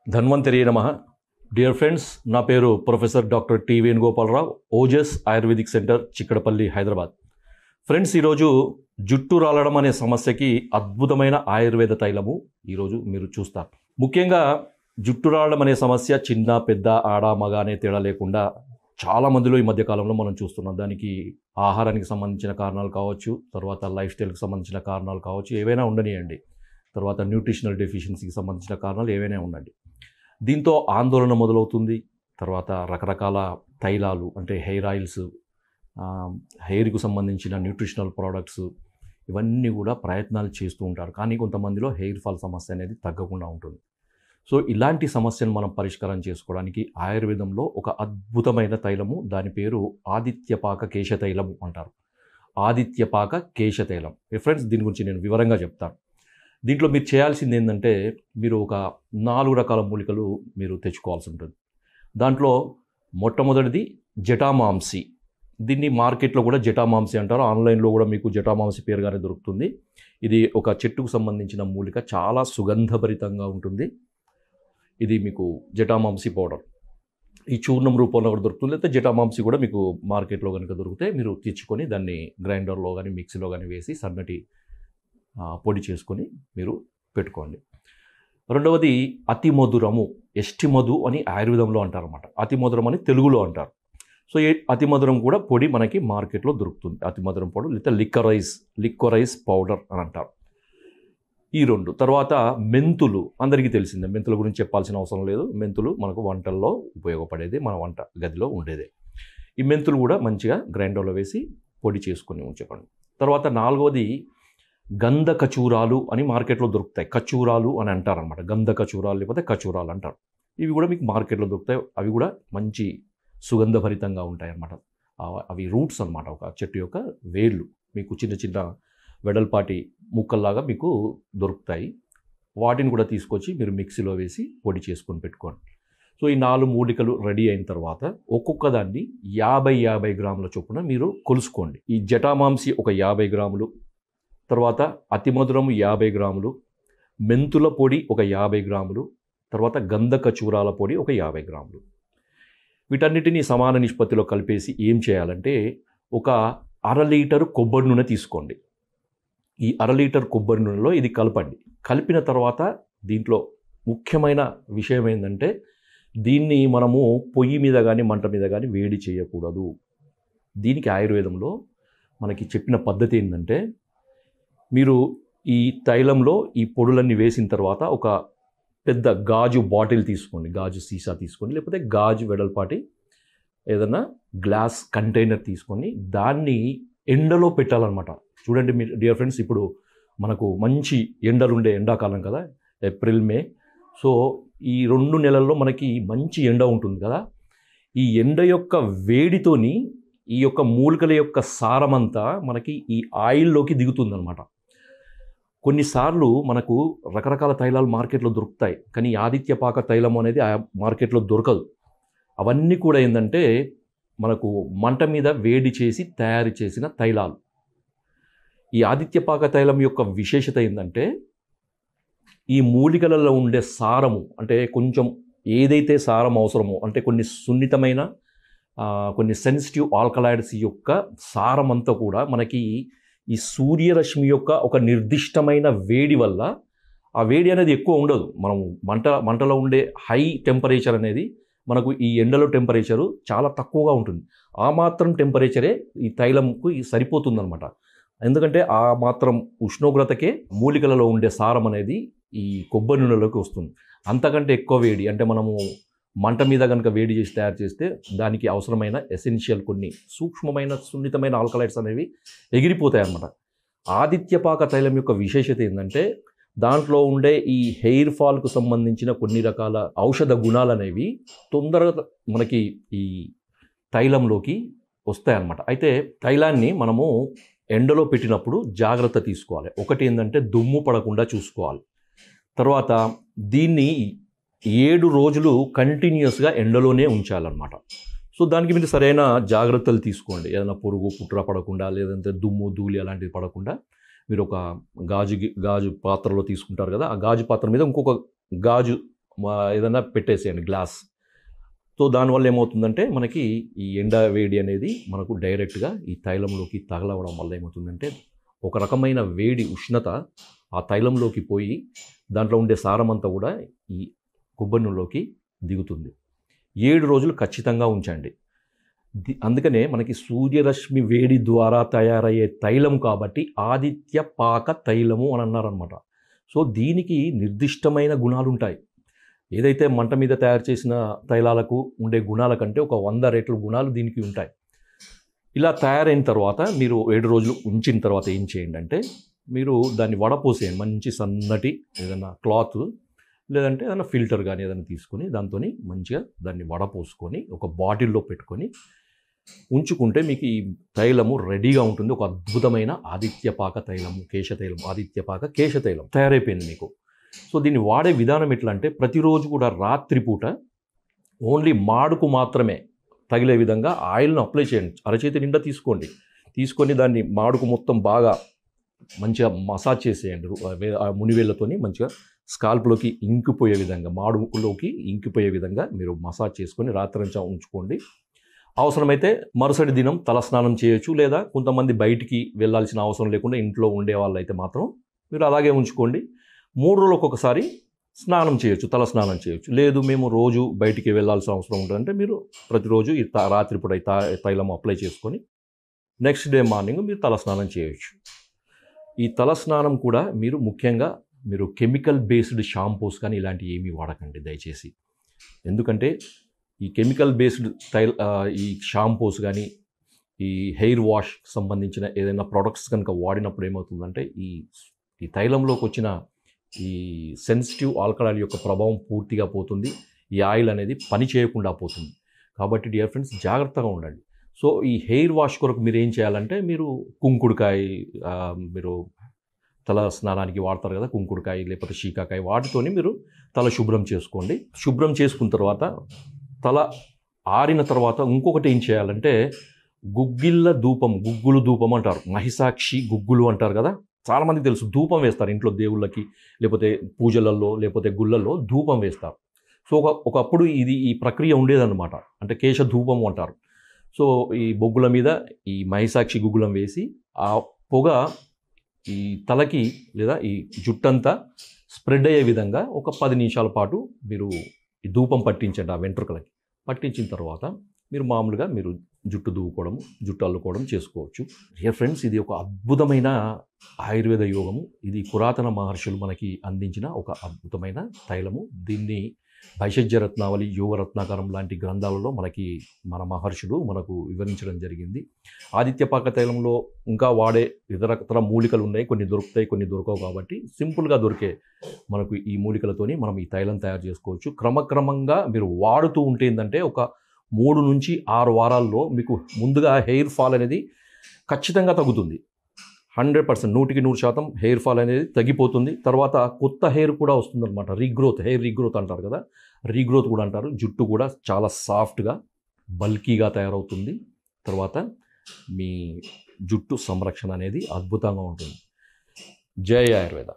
ధన్వంతరి నమః. Dear friends, నా పేరు professor doctor T Venugopalarao, Ojas Ayurvedic centre, Chikkadpally, Hyderabad. Friends, ఈరోజు జుట్టు రాలడం అనే సమస్యకి అద్భుతమైన ఆయుర్వేద తైలము ఈరోజు మీరు చూస్తారు. ముఖ్యంగా జుట్టు రాలడం అనే సమస్య చిన్న పెద్ద ఆడ మగ అనే తేడా లేకుండా చాలా మందిలో ఈ మధ్యకాలంలో మనం చూస్తున్నాం. దానికి ఆహారానికి సంబంధించిన కారణాలు కావచ్చు, తర్వాత లైఫ్ స్టైల్కి సంబంధించిన కారణాలు కావచ్చు, ఏవైనా ఉండనియండి. తర్వాత న్యూట్రిషనల్ డెఫిషియన్సీకి సంబంధించిన కారణాలు ఏవైనా ఉండండి. దీంతో ఆందోళన మొదలవుతుంది. తర్వాత రకరకాల తైలాలు అంటే హెయిర్ ఆయిల్స్, హెయిర్కు సంబంధించిన న్యూట్రిషనల్ ప్రోడక్ట్స్, ఇవన్నీ కూడా ప్రయత్నాలు చేస్తూ ఉంటారు. కానీ కొంతమందిలో హెయిర్ ఫాల్ సమస్య అనేది తగ్గకుండా ఉంటుంది. సో ఇలాంటి సమస్యను మనం పరిష్కారం చేసుకోవడానికి ఆయుర్వేదంలో ఒక అద్భుతమైన తైలము, దాని పేరు ఆదిత్యపాక కేశ తైలము అంటారు. ఆదిత్యపాక కేశ తైలం. ఫ్రెండ్స్, దీని గురించి నేను వివరంగా చెప్తాను. దీంట్లో మీరు చేయాల్సింది ఏంటంటే, మీరు ఒక 4 రకాల మూలికలు మీరు తెచ్చుకోవాల్సి ఉంటుంది. దాంట్లో మొట్టమొదటిది జటామాంసి. దీన్ని మార్కెట్లో కూడా జటామాంసి అంటారు. ఆన్లైన్లో కూడా మీకు జటామాంసి పేరుగానే దొరుకుతుంది. ఇది ఒక చెట్టుకు సంబంధించిన మూలిక, చాలా సుగంధభరితంగా ఉంటుంది. ఇది మీకు జటామాంసి పౌడర్ ఈ చూర్ణం రూపంలో కూడా దొరుకుతుంది. లేకపోతే జటామాంసి కూడా మీకు మార్కెట్లో కనుక దొరికితే మీరు తెచ్చుకొని దాన్ని గ్రైండర్లో కానీ మిక్సీలో కానీ వేసి సన్నటి పొడి చేసుకొని మీరు పెట్టుకోండి. రెండవది అతి మధురము, ఎస్టి మధు అని ఆయుర్వేదంలో అంటారు అన్నమాట. అతి మధురం అని తెలుగులో అంటారు. సో ఈ అతి మధురం కూడా పొడి మనకి మార్కెట్లో దొరుకుతుంది. అతి మధురం పౌడర్ లేదా లిక్వరైజ్ పౌడర్ అని అంటారు. ఈ 2. తర్వాత మెంతులు, అందరికీ తెలిసిందే. మెంతుల గురించి చెప్పాల్సిన అవసరం లేదు. మెంతులు మనకు వంటల్లో ఉపయోగపడేది, మన వంట గదిలో ఉండేదే. ఈ మెంతులు కూడా మంచిగా గ్రైండర్లో వేసి పొడి చేసుకొని ఉంచుకోండి. తర్వాత 4వది గంధ కచూరాలు అని మార్కెట్లో దొరుకుతాయి. కచూరాలు అని అంటారనమాట. గంధ కచూరాలు లేకపోతే కచూరాలు అంటారు. ఇవి కూడా మీకు మార్కెట్లో దొరుకుతాయి. అవి కూడా మంచి సుగంధభరితంగా ఉంటాయి అన్నమాట. అవి రూట్స్ అనమాట, ఒక చెట్టు యొక్క వేళ్ళు. మీకు చిన్న చిన్న వెడల్పాటి ముక్కల్లాగా మీకు దొరుకుతాయి. వాటిని కూడా తీసుకొచ్చి మీరు మిక్సీలో వేసి పొడి చేసుకొని పెట్టుకోండి. సో ఈ 4 మూలికలు రెడీ అయిన తర్వాత ఒక్కొక్క దాన్ని 50 గ్రాముల చొప్పున మీరు కొలుసుకోండి. ఈ జటామాంసి ఒక 50 గ్రాములు, తర్వాత అతి మధురం 50 గ్రాములు, మెంతుల పొడి ఒక 50 గ్రాములు, తర్వాత గంధ కచూరాల పొడి ఒక 50 గ్రాములు. వీటన్నిటినీ సమాన నిష్పత్తిలో కలిపేసి ఏం చేయాలంటే, ఒక 1/2 లీటరు కొబ్బరి నూనె తీసుకోండి. ఈ 1/2 లీటర్ కొబ్బరి నూనెలో ఇది కలపండి. కలిపిన తర్వాత దీంట్లో ముఖ్యమైన విషయం ఏంటంటే, దీన్ని మనము పొయ్యి మీద కానీ మంట మీద కానీ వేడి చేయకూడదు. దీనికి ఆయుర్వేదంలో మనకి చెప్పిన పద్ధతి ఏంటంటే, మీరు ఈ తైలంలో ఈ పొడులన్నీ వేసిన తర్వాత ఒక పెద్ద గాజు బాటిల్ తీసుకోండి, గాజు సీసా తీసుకోండి, లేకపోతే గాజు వెడల్పాటి ఏదైనా గ్లాస్ కంటైనర్ తీసుకొని దాన్ని ఎండలో పెట్టాలన్నమాట. చూడండి మీరు డియర్ ఫ్రెండ్స్, ఇప్పుడు మనకు మంచి ఎండలు ఉండే ఎండాకాలం కదా, ఏప్రిల్ మే. సో ఈ 2 నెలల్లో మనకి మంచి ఎండ ఉంటుంది కదా. ఈ ఎండ యొక్క వేడితోని ఈ యొక్క మూలికల యొక్క సారమంతా మనకి ఈ ఆయిల్లోకి దిగుతుందన్నమాట. కొన్నిసార్లు మనకు రకరకాల తైలాలు మార్కెట్లో దొరుకుతాయి, కానీ ఆదిత్యపాక తైలం అనేది ఆ మార్కెట్లో దొరకదు. అవన్నీ కూడా ఏంటంటే మనకు మంట మీద వేడి చేసి తయారు చేసిన తైలాలు. ఈ ఆదిత్యపాక తైలం యొక్క విశేషత ఏంటంటే, ఈ మూలికలలో ఉండే సారము, అంటే కొంచెం ఏదైతే సారం అవసరమో, అంటే కొన్ని సున్నితమైన కొన్ని సెన్సిటివ్ ఆల్కలాయిడ్స్ యొక్క సారం అంతా కూడా మనకి ఈ సూర్యరశ్మి యొక్క ఒక నిర్దిష్టమైన వేడి వల్ల, ఆ వేడి అనేది ఎక్కువ ఉండదు. మనము మంటలో ఉండే హై టెంపరేచర్ అనేది మనకు ఈ ఎండలో టెంపరేచరు చాలా తక్కువగా ఉంటుంది. ఆ మాత్రం టెంపరేచరే ఈ తైలంకు సరిపోతుందన్నమాట. ఎందుకంటే ఆ మాత్రం ఉష్ణోగ్రతకే మూలికలలో ఉండే సారం అనేది ఈ కొబ్బరి నూనెలోకి వస్తుంది. అంతకంటే ఎక్కువ వేడి అంటే మనము మంట మీద కనుక వేడి చేసి తయారు చేస్తే దానికి అవసరమైన ఎసెన్షియల్ కొన్ని సూక్ష్మమైన సున్నితమైన ఆల్కలైడ్స్ అనేవి ఎగిరిపోతాయి అన్నమాట. ఆదిత్యపాక తైలం యొక్క విశేషత ఏంటంటే, దాంట్లో ఉండే ఈ హెయిర్ ఫాల్కు సంబంధించిన కొన్ని రకాల ఔషధ గుణాలు అనేవి తొందరగా మనకి ఈ తైలంలోకి వస్తాయన్నమాట. అయితే తైలాన్ని మనము ఎండలో పెట్టినప్పుడు జాగ్రత్త తీసుకోవాలి. ఒకటి ఏంటంటే దుమ్ము పడకుండా చూసుకోవాలి. తర్వాత దీన్ని 7 రోజులు కంటిన్యూస్గా ఎండలోనే ఉంచాలన్నమాట. సో దానికి మీరు సరైన జాగ్రత్తలు తీసుకోండి. ఏదైనా పురుగు పుట్ర పడకుండా, లేదంటే దుమ్ము ధూళి అలాంటివి పడకుండా మీరు ఒక గాజు పాత్రలో తీసుకుంటారు కదా, ఆ గాజు పాత్ర మీద ఇంకొక గాజు ఏదైనా పెట్టేసేయండి గ్లాస్. సో దానివల్ల ఏమవుతుందంటే మనకి ఈ ఎండ వేడి అనేది మనకు డైరెక్ట్గా ఈ తైలంలోకి తగలవడం వల్ల ఏమవుతుందంటే ఒక రకమైన వేడి ఉష్ణత ఆ తైలంలోకి పోయి దాంట్లో ఉండే సారమంతా కూడా ఈ కొబ్బరి నూనెలోకి దిగుతుంది. 7 రోజులు ఖచ్చితంగా ఉంచండి. అందుకనే మనకి సూర్యరశ్మి వేడి ద్వారా తయారయ్యే తైలం కాబట్టి ఆదిత్య పాక తైలము అని అన్నారనమాట. సో దీనికి నిర్దిష్టమైన గుణాలు ఉంటాయి. ఏదైతే మంట మీద తయారు చేసిన తైలాలకు ఉండే గుణాల కంటే ఒక 100 రెట్ల గుణాలు దీనికి ఉంటాయి. ఇలా తయారైన తర్వాత మీరు 7 రోజులు ఉంచిన తర్వాత ఏం చేయండి అంటే మీరు దాన్ని వడపోసేయండి. మంచి సన్నటి ఏదైనా క్లాత్ లేదంటే ఏదైనా ఫిల్టర్ కానీ ఏదైనా తీసుకొని దాంతో మంచిగా దాన్ని వడపోసుకొని ఒక బాటిల్లో పెట్టుకొని ఉంచుకుంటే మీకు ఈ తైలము రెడీగా ఉంటుంది. ఒక అద్భుతమైన ఆదిత్యపాక తైలము, కేశతైలం, ఆదిత్యపాక కేశతైలం తయారైపోయింది మీకు. సో దీన్ని వాడే విధానం ఎట్లా అంటే ప్రతిరోజు కూడా రాత్రిపూట ఓన్లీ మాడుకు మాత్రమే తగిలే విధంగా ఆయిల్ను అప్లై చేయండి. అరచేతి నిండా తీసుకొని దాన్ని మాడుకు మొత్తం బాగా మంచిగా మసాజ్ చేసేయండి. ఆ మునివేళ్ళతోని మంచిగా స్కాల్ప్లోకి ఇంకిపోయే విధంగా, మాడులోకి ఇంకిపోయే విధంగా మీరు మసాజ్ చేసుకొని రాత్రంతా ఉంచుకోండి. అవసరమైతే మరుసటి దినం తలస్నానం చేయొచ్చు, లేదా కొంతమంది బయటికి వెళ్ళాల్సిన అవసరం లేకుండా ఇంట్లో ఉండే వాళ్ళైతే మాత్రం మీరు అలాగే ఉంచుకోండి. 3 రోజులకు ఒకసారి స్నానం చేయొచ్చు, తలస్నానం చేయొచ్చు. లేదు మేము రోజు బయటికి వెళ్ళాల్సిన అవసరం ఉంటుందంటే మీరు ప్రతిరోజు ఈ రాత్రిపూట తైలం అప్లై చేసుకొని నెక్స్ట్ డే మార్నింగ్ మీరు తలస్నానం చేయొచ్చు. ఈ తలస్నానం కూడా మీరు ముఖ్యంగా మీరు కెమికల్ బేస్డ్ షాంపూస్ కానీ ఇలాంటివి ఏమీ వాడకండి దయచేసి. ఎందుకంటే ఈ కెమికల్ బేస్డ్ ఈ షాంపూస్ కానీ ఈ హెయిర్ వాష్ సంబంధించిన ఏదైనా ప్రొడక్ట్స్ కనుక వాడినప్పుడు ఏమవుతుందంటే ఈ తైలంలోకి వచ్చిన ఈ సెన్సిటివ్ ఆల్కహాల్ యొక్క ప్రభావం పూర్తిగా పోతుంది. ఈ ఆయిల్ అనేది పని చేయకుండా పోతుంది. కాబట్టి డియర్ ఫ్రెండ్స్ జాగ్రత్తగా ఉండండి. సో ఈ హెయిర్ వాష్ కొరకు మీరు ఏం చేయాలంటే మీరు కుంకుడుకాయ, మీరు తల స్నానానికి వాడతారు కదా కుంకుడుకాయ లేకపోతే శీకాకాయ, వాటితోని మీరు తల శుభ్రం చేసుకోండి. శుభ్రం చేసుకున్న తర్వాత తల ఆరిన తర్వాత ఇంకొకటి ఏం చేయాలంటే గుగ్గులు ధూపం అంటారు, మహిషాక్షి గుగ్గులు అంటారు కదా, చాలామంది తెలుసు. ధూపం వేస్తారు ఇంట్లో దేవుళ్ళకి, లేకపోతే పూజలలో, లేకపోతే గుళ్ళల్లో ధూపం వేస్తారు. సో ఒకప్పుడు ఈ ప్రక్రియ ఉండేదన్నమాట. అంటే కేశ ధూపం అంటారు. సో ఈ బొగ్గుల మీద ఈ మహిషాక్షి గుగ్గులం వేసి ఆ పొగ ఈ తలకి లేదా ఈ జుట్టంతా స్ప్రెడ్ అయ్యే విధంగా ఒక 10 నిమిషాల పాటు మీరు ఈ ధూపం పట్టించండి. ఆ వెంట్రుకలకి పట్టించిన తర్వాత మీరు మామూలుగా మీరు జుట్టు దువ్వుకోవడం, జుట్టు అల్లుకోవడం చేసుకోవచ్చు. డియర్ ఫ్రెండ్స్, ఇది ఒక అద్భుతమైన ఆయుర్వేద యోగము. ఇది పురాతన మహర్షులు మనకి అందించిన ఒక అద్భుతమైన తైలము. దీన్ని భైషజ్య రత్నావళి, యోగరత్నాకరం లాంటి గ్రంథాలలో మన మహర్షులు మనకు వివరించడం జరిగింది. ఆదిత్యపాక తైలంలో ఇంకా వాడే ఇతర మూలికలు ఉన్నాయి. కొన్ని దొరుకుతాయి, కొన్ని దొరకవు. కాబట్టి సింపుల్గా దొరికే మనకు ఈ మూలికలతోని మనం ఈ తైలం తయారు చేసుకోవచ్చు. క్రమక్రమంగా మీరు వాడుతూ ఉంటే ఏంటంటే ఒక 3 నుంచి 6 వారాల్లో మీకు ముందుగా హెయిర్ ఫాల్ అనేది ఖచ్చితంగా తగ్గుతుంది. 100%, 100% హెయిర్ ఫాల్ అనేది తగ్గిపోతుంది. తర్వాత కొత్త హెయిర్ కూడా వస్తుందన్నమాట. హెయిర్ రీగ్రోత్ అంటారు కదా, రీగ్రోత్ కూడా అంటారు. జుట్టు కూడా చాలా సాఫ్ట్గా, బల్కీగా తయారవుతుంది. తర్వాత మీ జుట్టు సంరక్షణ అనేది అద్భుతంగా ఉంటుంది. జై ఆయుర్వేద.